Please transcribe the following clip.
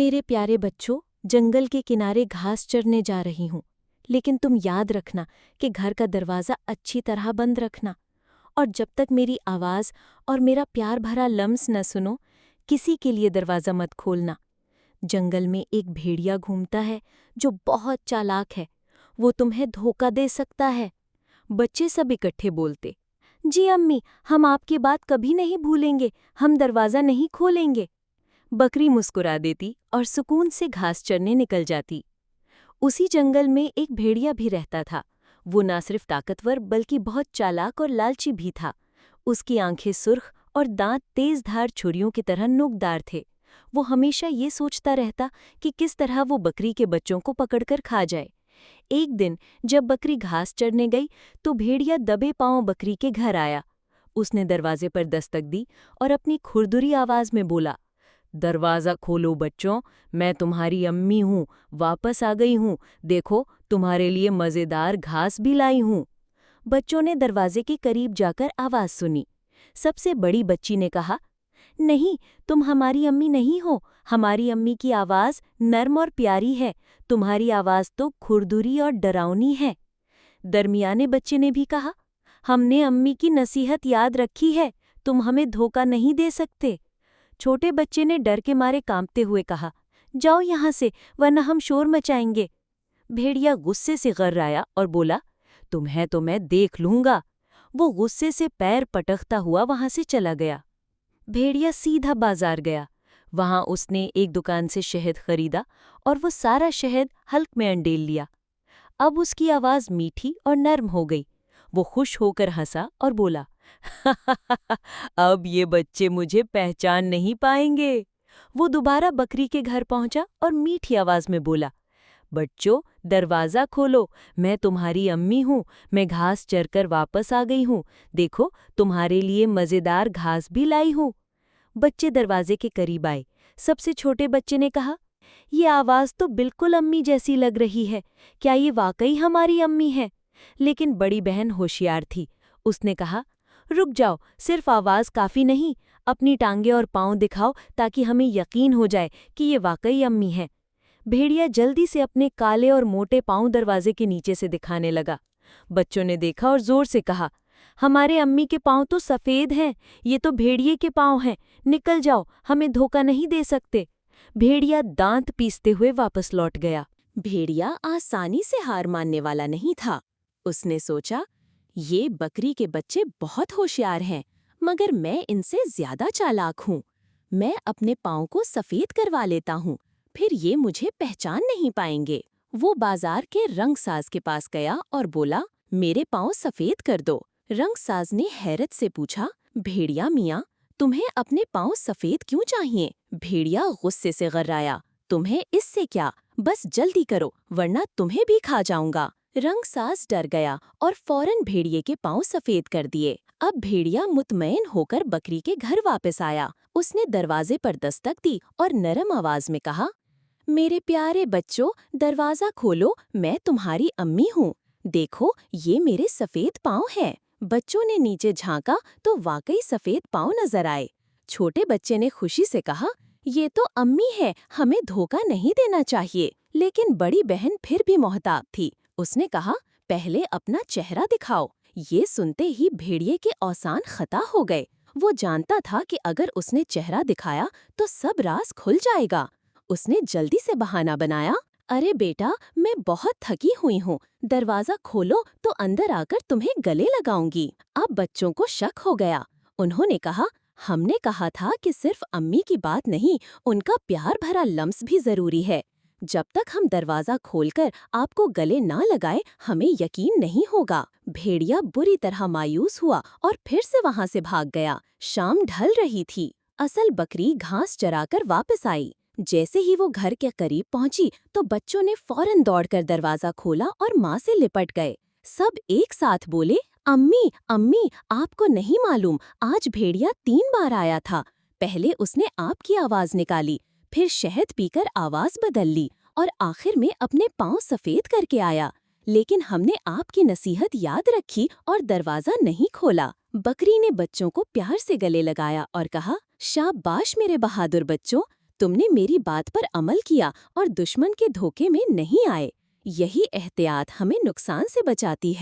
میرے پیارے بچوں، جنگل کے کنارے گھاس چرنے جا رہی ہوں، لیکن تم یاد رکھنا کہ گھر کا دروازہ اچھی طرح بند رکھنا، اور جب تک میری آواز اور میرا پیار بھرا لمس نہ سنو، کسی کے لیے دروازہ مت کھولنا۔ جنگل میں ایک بھیڑیا گھومتا ہے جو بہت چالاک ہے، وہ تمہیں دھوکہ دے سکتا ہے۔ بچے سب اکٹھے بولتے، جی امی، ہم آپ کی بات کبھی نہیں بھولیں گے، ہم دروازہ نہیں کھولیں گے۔ بکری مسکرا دیتی اور سکون سے گھاس چرنے نکل جاتی۔ اسی جنگل میں ایک بھیڑیا بھی رہتا تھا۔ وہ نہ صرف طاقتور بلکہ بہت چالاک اور لالچی بھی تھا۔ اس کی آنکھیں سرخ اور دانت تیز دھار چھریوں کی طرح نوکدار تھے۔ وہ ہمیشہ یہ سوچتا رہتا کہ کس طرح وہ بکری کے بچوں کو پکڑ کر کھا جائے۔ ایک دن جب بکری گھاس چرنے گئی تو بھیڑیا دبے پاؤں بکری کے گھر آیا۔ اس نے دروازے پر دستک دی اور اپنی کھردری آواز میں بولا، دروازہ کھولو بچوں، میں تمہاری امی ہوں، واپس آ گئی ہوں، دیکھو تمہارے لیے مزیدار گھاس بھی لائی ہوں۔ بچوں نے دروازے کے قریب جا کر آواز سنی۔ سب سے بڑی بچی نے کہا، نہیں، تم ہماری امی نہیں ہو، ہماری امی کی آواز نرم اور پیاری ہے، تمہاری آواز تو کھردری اور ڈراؤنی ہے۔ درمیانے بچے نے بھی کہا، ہم نے امی کی نصیحت یاد رکھی ہے، تم ہمیں دھوکہ نہیں دے سکتے۔ چھوٹے بچے نے ڈر کے مارے کانپتے ہوئے کہا، جاؤ یہاں سے ورنہ ہم شور مچائیں گے۔ بھیڑیا غصے سے غررایا اور بولا، تمہیں تو میں دیکھ لوں گا۔ وہ غصے سے پیر پٹکتا ہوا وہاں سے چلا گیا۔ بھیڑیا سیدھا بازار گیا۔ وہاں اس نے ایک دکان سے شہد خریدا اور وہ سارا شہد حلق میں انڈیل لیا۔ اب اس کی آواز میٹھی اور نرم ہو گئی۔ وہ خوش ہو کر ہنسا اور بولا، اب یہ بچے مجھے پہچان نہیں پائیں گے۔ وہ دوبارہ بکری کے گھر پہنچا اور میٹھی آواز میں بولا، بچوں دروازہ کھولو، میں تمہاری امی ہوں، میں گھاس چر کر واپس آ گئی ہوں، دیکھو تمہارے لیے مزیدار گھاس بھی لائی ہوں۔ بچے دروازے کے قریب آئے۔ سب سے چھوٹے بچے نے کہا، یہ آواز تو بالکل امی جیسی لگ رہی ہے، کیا یہ واقعی ہماری امی ہے؟ لیکن بڑی بہن ہوشیار تھی۔ اس نے کہا، رک جاؤ، صرف آواز کافی نہیں، اپنی ٹانگیں اور پاؤں دکھاؤ تاکہ ہمیں یقین ہو جائے کہ یہ واقعی امی ہے۔ بھیڑیا جلدی سے اپنے کالے اور موٹے پاؤں دروازے کے نیچے سے دکھانے لگا۔ بچوں نے دیکھا اور زور سے کہا، ہمارے امی کے پاؤں تو سفید ہیں، یہ تو بھیڑیے کے پاؤں ہیں، نکل جاؤ، ہمیں دھوکہ نہیں دے سکتے۔ بھیڑیا دانت پیستے ہوئے واپس لوٹ گیا۔ بھیڑیا آسانی سے ہار ماننے والا نہیں تھا۔ اس نے سوچا، یہ بکری کے بچے بہت ہوشیار ہیں، مگر میں ان سے زیادہ چالاک ہوں۔ میں اپنے پاؤں کو سفید کروا لیتا ہوں، پھر یہ مجھے پہچان نہیں پائیں گے۔ وہ بازار کے رنگ ساز کے پاس گیا اور بولا، میرے پاؤں سفید کر دو۔ رنگ ساز نے حیرت سے پوچھا، بھیڑیا میاں، تمہیں اپنے پاؤں سفید کیوں چاہیے؟ بھیڑیا غصے سے غرایا، تمہیں اس سے کیا؟ بس جلدی کرو ورنہ تمہیں بھی کھا جاؤں گا۔ رنگ ساز ڈر گیا اور فوراً بھیڑیے کے پاؤں سفید کر دیے۔ اب بھیڑیا مطمئن ہو کر بکری کے گھر واپس آیا۔ اس نے دروازے پر دستک دی اور نرم آواز میں کہا، میرے پیارے بچوں، دروازہ کھولو، میں تمہاری امی ہوں، دیکھو یہ میرے سفید پاؤں ہیں۔ بچوں نے نیچے جھانکا تو واقعی سفید پاؤں نظر آئے۔ چھوٹے بچے نے خوشی سے کہا، یہ تو امی ہے، ہمیں دھوکہ نہیں دینا چاہیے۔ لیکن بڑی بہن پھر بھی محتاط تھی۔ اس نے کہا، پہلے اپنا چہرہ دکھاؤ۔ یہ سنتے ہی بھیڑیے کے اوسان خطا ہو گئے۔ وہ جانتا تھا کہ اگر اس نے چہرہ دکھایا تو سب راز کھل جائے گا۔ اس نے جلدی سے بہانہ بنایا، ارے بیٹا، میں بہت تھکی ہوئی ہوں، دروازہ کھولو تو اندر آ کر تمہیں گلے لگاؤں گی۔ اب بچوں کو شک ہو گیا۔ انہوں نے کہا، ہم نے کہا تھا کہ صرف امی کی بات نہیں، ان کا پیار بھرا لمس بھی ضروری ہے۔ جب تک ہم دروازہ کھول کر آپ کو گلے نہ لگائے ہمیں یقین نہیں ہوگا۔ بھیڑیا بری طرح مایوس ہوا اور پھر سے وہاں سے بھاگ گیا۔ شام ڈھل رہی تھی۔ اصل بکری گھاس چرا کر واپس آئی۔ جیسے ہی وہ گھر کے قریب پہنچی تو بچوں نے فوراً دوڑ کر دروازہ کھولا اور ماں سے لپٹ گئے۔ سب ایک ساتھ بولے، امی امی، آپ کو نہیں معلوم، آج بھیڑیا 3 بار آیا تھا۔ پہلے اس نے آپ کی آواز نکالی، پھر شہد پی کر آواز بدل لی اور آخر میں اپنے پاؤں سفید کر کے آیا۔ لیکن ہم نے آپ کی نصیحت یاد رکھی اور دروازہ نہیں کھولا۔ بکری نے بچوں کو پیار سے گلے لگایا اور کہا، شاباش میرے بہادر بچوں، تم نے میری بات پر عمل کیا اور دشمن کے دھوکے میں نہیں آئے۔ یہی احتیاط ہمیں نقصان سے بچاتی ہے۔